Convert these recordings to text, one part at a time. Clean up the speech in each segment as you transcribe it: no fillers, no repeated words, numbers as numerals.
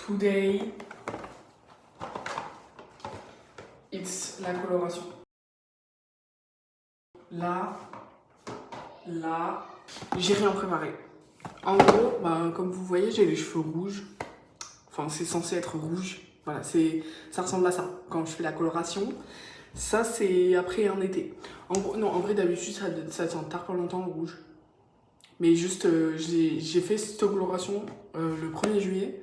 Today, it's la coloration. Là, j'ai rien préparé. En gros, comme vous voyez, j'ai les cheveux rouges. Enfin, c'est censé être rouge. Voilà, ça ressemble à ça quand je fais la coloration. Ça, c'est après un été. En gros, non, en vrai, d'habitude, ça tient tard pas longtemps le rouge. Mais juste, j'ai fait cette coloration le 1er juillet.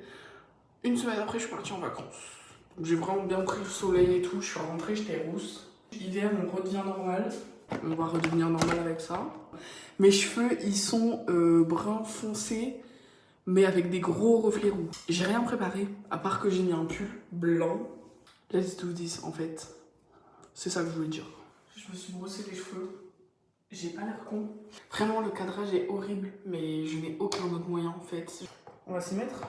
Une semaine après, je suis partie en vacances. J'ai vraiment bien pris le soleil et tout. Je suis rentrée, j'étais rousse. L'hiver, on redevient normal. On va redevenir normal avec ça. Mes cheveux, ils sont brun foncé, mais avec des gros reflets roux. J'ai rien préparé, à part que j'ai mis un pull blanc. Let's do this, en fait. C'est ça que je voulais dire. Je me suis brossé les cheveux. J'ai pas l'air con. Vraiment, le cadrage est horrible, mais je n'ai aucun autre moyen, en fait. On va s'y mettre.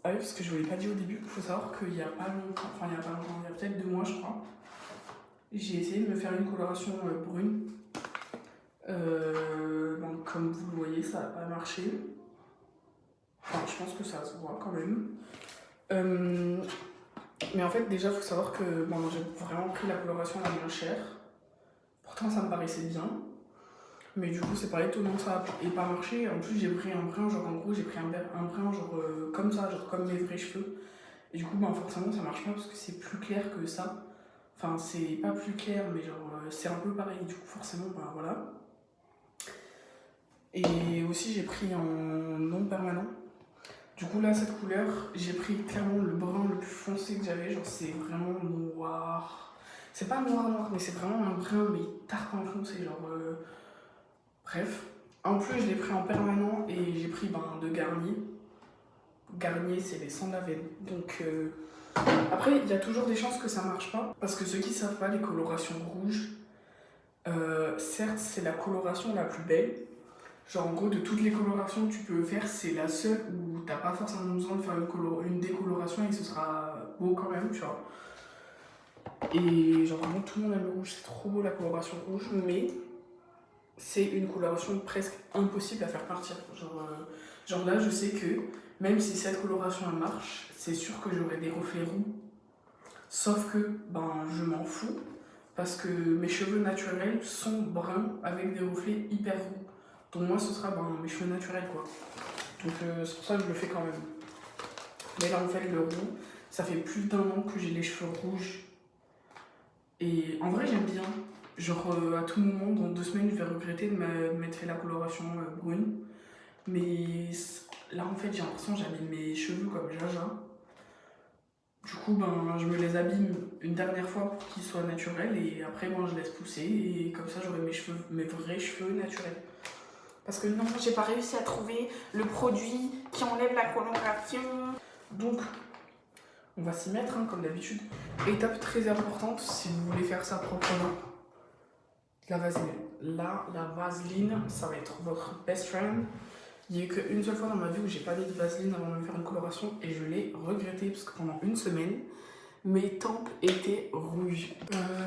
Ah oui, parce que je vous l'ai pas dit au début, il faut savoir qu'il y a pas longtemps, il y a peut-être 2 mois, je crois, j'ai essayé de me faire une coloration brune. Donc, comme vous le voyez, ça n'a pas marché. Enfin, je pense que ça se voit quand même. Mais en fait, déjà, il faut savoir que j'ai vraiment pris la coloration la moins chère. Pourtant, ça me paraissait bien. Mais du coup, c'est pas étonnant que ça ait pas marché. En plus, j'ai pris un brin, genre en gros, j'ai pris un brin genre comme ça, genre comme mes vrais cheveux. Et du coup, forcément, ça marche pas parce que c'est plus clair que ça. Enfin, c'est pas plus clair, mais genre c'est un peu pareil. Du coup, forcément, voilà. Et aussi, j'ai pris en non permanent. Du coup, là, cette couleur, j'ai pris clairement le brun le plus foncé que j'avais. Genre, c'est vraiment noir. C'est pas noir, mais c'est vraiment un brun, mais tarpin foncé. Genre, bref. En plus, je l'ai pris en permanent et j'ai pris de Garnier. Garnier, c'est les sans la veine. Donc, après, il y a toujours des chances que ça marche pas. Parce que ceux qui savent pas, les colorations rouges, certes, c'est la coloration la plus belle. Genre, en gros, de toutes les colorations que tu peux faire, c'est la seule où t'as pas forcément besoin de faire une décoloration et ce sera beau quand même, tu vois. Et genre, vraiment, tout le monde aime le rouge. C'est trop beau la coloration rouge, mais c'est une coloration presque impossible à faire partir. Genre là, je sais que même si cette coloration elle marche, c'est sûr que j'aurai des reflets roux. Sauf que je m'en fous parce que mes cheveux naturels sont bruns avec des reflets hyper roux. Donc moi, ce sera mes cheveux naturels, quoi. Donc c'est pour ça que je le fais quand même. Mais là, en fait, le roux, ça fait plus d'1 an que j'ai les cheveux rouges. Et en vrai, j'aime bien. Genre, à tout moment, dans 2 semaines, je vais regretter de m'être fait la coloration brune. Mais là, en fait, j'ai l'impression que j'abîme mes cheveux comme Jaja. Du coup, je me les abîme une dernière fois pour qu'ils soient naturels. Et après, je laisse pousser. Et comme ça, j'aurai mes vrais cheveux naturels. Parce que non, j'ai pas réussi à trouver le produit qui enlève la coloration. Donc, on va s'y mettre, comme d'habitude. Étape très importante, si vous voulez faire ça proprement, la vaseline. Là, la vaseline, ça va être votre best friend. Il n'y a eu qu'une seule fois dans ma vie où j'ai pas mis de vaseline avant de me faire une coloration et je l'ai regretté parce que pendant 1 semaine, mes tempes étaient rouges.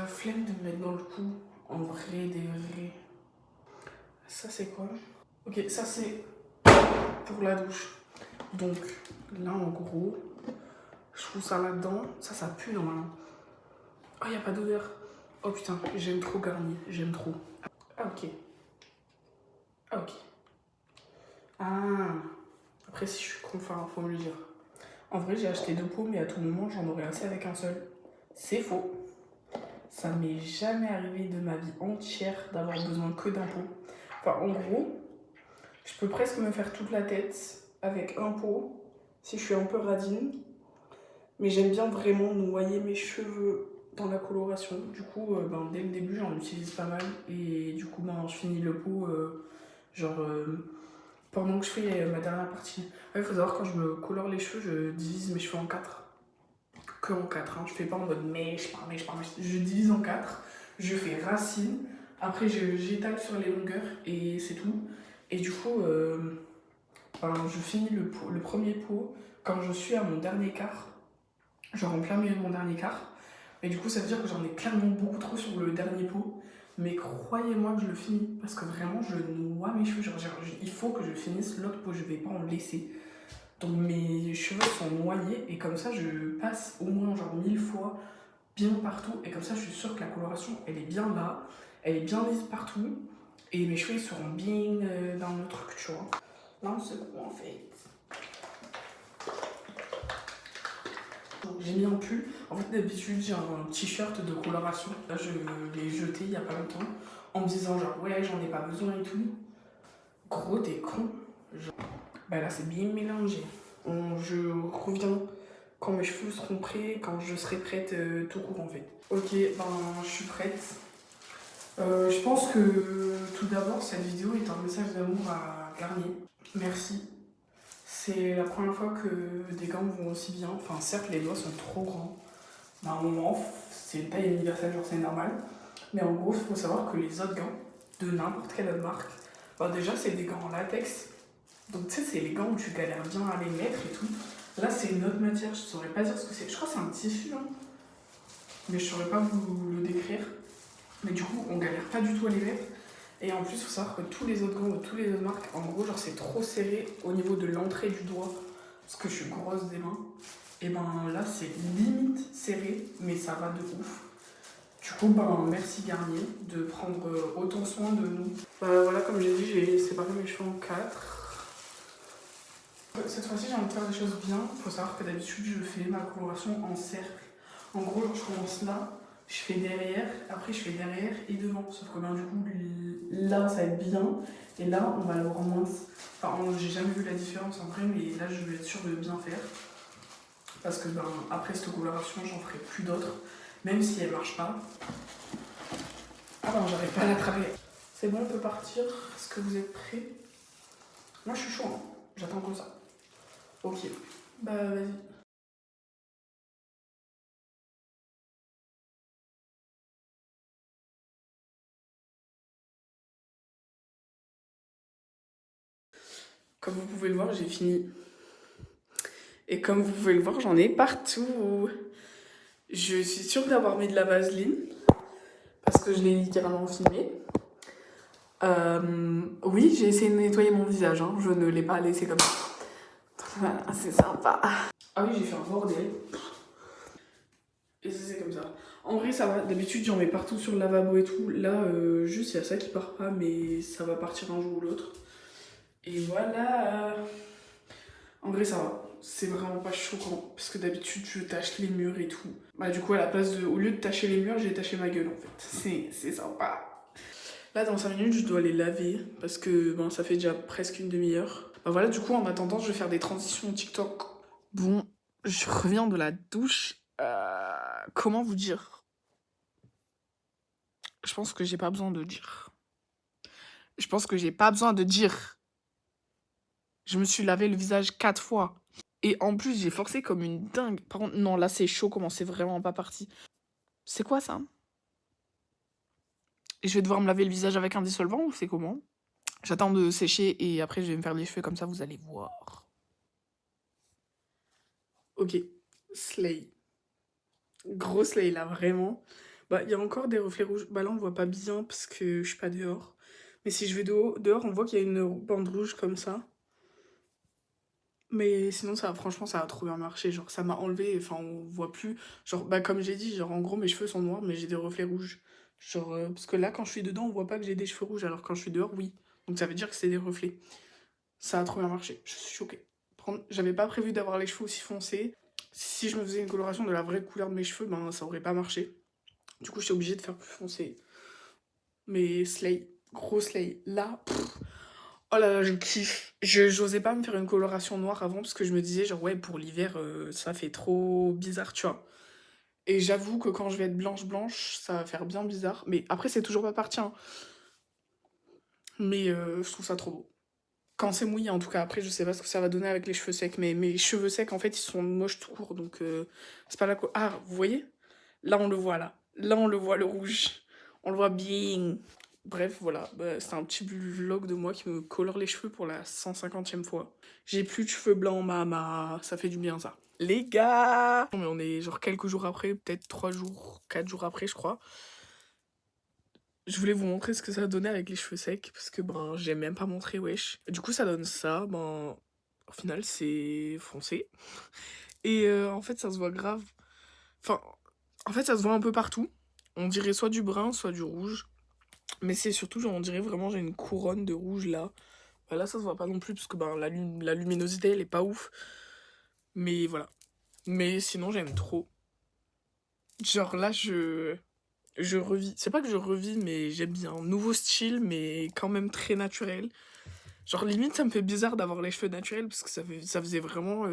Flemme de me mettre dans le cou, en vrai, des vrais. Ça, c'est quoi? Ok, ça, c'est pour la douche. Donc, là, en gros, je trouve ça là-dedans. Ça pue normalement. Oh, il n'y a pas d'odeur. Oh putain, j'aime trop Garnier, j'aime trop. Ah, ok. Ah, ok. Ah, après, si je suis con, faut me le dire. En vrai, j'ai acheté 2 pots, mais à tout moment, j'en aurais assez avec un seul. C'est faux. Ça m'est jamais arrivé de ma vie entière d'avoir besoin que d'un pot. Enfin, en gros, je peux presque me faire toute la tête avec un pot si je suis un peu radine. Mais j'aime bien vraiment noyer mes cheveux dans la coloration. Du coup, dès le début, j'en utilise pas mal. Et du coup, je finis le pot, pendant que je fais ma dernière partie. Il faut savoir, quand je me colore les cheveux, je divise mes cheveux en 4. Que en 4, Je fais pas en mode mèche par mèche par mèche. Je divise en 4. Je fais racine. Après, j'étale sur les longueurs et c'est tout. Et du coup, je finis le premier pot quand je suis à mon dernier quart. Genre en plein milieu de mon dernier quart. Et du coup, ça veut dire que j'en ai clairement beaucoup trop sur le dernier pot. Mais croyez-moi que je le finis. Parce que vraiment, je noie mes cheveux. Il faut que je finisse l'autre pot. Je vais pas en laisser. Donc mes cheveux sont noyés et comme ça je passe au moins genre 1000 fois bien partout et comme ça je suis sûre que la coloration elle est bien là, elle est bien lisse partout et mes cheveux seront bien dans le truc, tu vois. Là on se coupe en fait. J'ai mis un pull. En fait, d'habitude, j'ai un t-shirt de coloration. Là, je l'ai jeté il y a pas longtemps en me disant, genre, ouais, j'en ai pas besoin et tout. Gros, t'es con. Genre, bah là, c'est bien mélangé. Je reviens quand mes cheveux seront prêts, quand je serai prête tout court en fait. Ok, ben, je suis prête. Je pense que tout d'abord, cette vidéo est un message d'amour à Garnier. Merci. C'est la première fois que des gants vont aussi bien. Enfin, certes, les doigts sont trop grands. Mais à un moment, c'est une taille universelle, genre c'est normal. Mais en gros, il faut savoir que les autres gants, de n'importe quelle autre marque, bah déjà, c'est des gants en latex. Donc, tu sais, c'est les gants où tu galères bien à les mettre et tout. Là, c'est une autre matière, je saurais pas dire ce que c'est. Je crois que c'est un tissu, hein. Mais je saurais pas vous le décrire. Mais du coup, on galère pas du tout à les mettre. Et en plus, il faut savoir que tous les autres gants de toutes les autres marques, en gros, genre c'est trop serré au niveau de l'entrée du doigt, parce que je suis grosse des mains. Et ben là, c'est limite serré, mais ça va de ouf. Du coup, ben merci Garnier de prendre autant soin de nous. Voilà, comme j'ai dit, j'ai séparé mes cheveux en 4. Cette fois-ci, j'ai envie de faire des choses bien. Il faut savoir que d'habitude, je fais ma coloration en cercle. En gros, je commence là, je fais derrière, après je fais derrière et devant. Sauf que ben, du coup, là, ça va être bien. Et là, on va le rendre moins. Enfin, j'ai jamais vu la différence en vrai, mais là, je vais être sûre de bien faire. Parce que ben, après cette coloration, j'en ferai plus d'autres. Même si elle marche pas. Ah ben, j'arrive pas à l'attraper. C'est bon, on peut partir. Est-ce que vous êtes prêts? Moi, je suis chaud, hein. J'attends que ça. Ok. Bah, vas-y. Comme vous pouvez le voir, j'ai fini. Et comme vous pouvez le voir, j'en ai partout. Je suis sûre d'avoir mis de la vaseline. Parce que je l'ai littéralement filmé. Oui, j'ai essayé de nettoyer mon visage. Hein. Je ne l'ai pas laissé comme ça. Voilà, c'est sympa. Ah oui, j'ai fait un bordel. Et c'est comme ça. En vrai, ça va. D'habitude, j'en mets partout sur le lavabo et tout. Là, juste, il y a ça qui part pas, mais ça va partir un jour ou l'autre. Et voilà. En vrai, ça va. C'est vraiment pas choquant. Parce que d'habitude, je tâche les murs et tout. Bah, du coup, à la place de. Au lieu de tâcher les murs, j'ai taché ma gueule en fait. C'est sympa. Là, dans 5 minutes, je dois les laver. Parce que ben, ça fait déjà presque une demi-heure. Bah voilà, du coup, en attendant, je vais faire des transitions TikTok. Bon, je reviens de la douche. Comment vous dire? Je pense que j'ai pas besoin de dire. Je pense que j'ai pas besoin de dire. Je me suis lavé le visage 4 fois. Et en plus, j'ai forcé comme une dingue. Par contre, non, là, c'est chaud, comment c'est vraiment pas parti. C'est quoi ça? Et je vais devoir me laver le visage avec un dissolvant ou c'est comment? J'attends de sécher et après, je vais me faire les cheveux comme ça, vous allez voir. Ok, slay. Gros slay, là, vraiment. Bah, il y a encore des reflets rouges. Bah là, on voit pas bien parce que je suis pas dehors. Mais si je vais dehors, on voit qu'il y a une bande rouge comme ça. Mais sinon, ça, franchement, ça a trop bien marché. Genre, ça m'a enlevé, enfin, on voit plus. Genre, bah, comme j'ai dit, genre, en gros, mes cheveux sont noirs, mais j'ai des reflets rouges. Genre, parce que là, quand je suis dedans, on voit pas que j'ai des cheveux rouges, alors quand je suis dehors, oui. Donc, ça veut dire que c'est des reflets. Ça a trop bien marché. Je suis choquée. J'avais pas prévu d'avoir les cheveux aussi foncés. Si je me faisais une coloration de la vraie couleur de mes cheveux, ben, ça aurait pas marché. Du coup, j'étais obligée de faire plus foncé. Mais slay, gros slay. Là, oh là là, je kiffe. J'osais pas me faire une coloration noire avant parce que je me disais, genre, ouais, pour l'hiver, ça fait trop bizarre, tu vois. Et j'avoue que quand je vais être blanche, ça va faire bien bizarre. Mais après, c'est toujours pas parti, hein. Mais je trouve ça trop beau. Quand c'est mouillé, en tout cas. Après, je sais pas ce que ça va donner avec les cheveux secs. Mais mes cheveux secs, en fait, ils sont moches tout court. Donc, c'est pas là quoi. Ah, vous voyez? Là, on le voit, là. Là, on le voit, le rouge. On le voit bien. Bref, voilà, bah, c'est un petit vlog de moi qui me colore les cheveux pour la 150e fois. J'ai plus de cheveux blancs, mama, ça fait du bien ça. Les gars! Non mais on est genre quelques jours après, peut-être 3 jours, 4 jours après je crois. Je voulais vous montrer ce que ça donnait avec les cheveux secs, parce que ben j'ai même pas montré wesh. Du coup ça donne ça, ben Au final, c'est foncé. Et en fait, ça se voit grave. Enfin, en fait, ça se voit un peu partout. On dirait soit du brun, soit du rouge. Mais c'est surtout, genre, on dirait vraiment, j'ai une couronne de rouge là. Bah, là, ça se voit pas non plus, parce que ben, la luminosité, elle est pas ouf. Mais voilà. Mais sinon, j'aime trop. Genre là, je revis. C'est pas que je revis, mais j'aime bien. Un nouveau style, mais quand même très naturel. Genre, limite, ça me fait bizarre d'avoir les cheveux naturels, parce que ça faisait vraiment...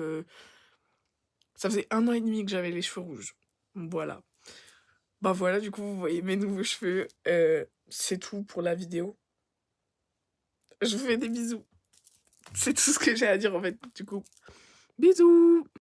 Ça faisait 1 an et demi que j'avais les cheveux rouges. Voilà. Bah voilà, du coup, vous voyez mes nouveaux cheveux. C'est tout pour la vidéo. Je vous fais des bisous. C'est tout ce que j'ai à dire, en fait, du coup. Bisous!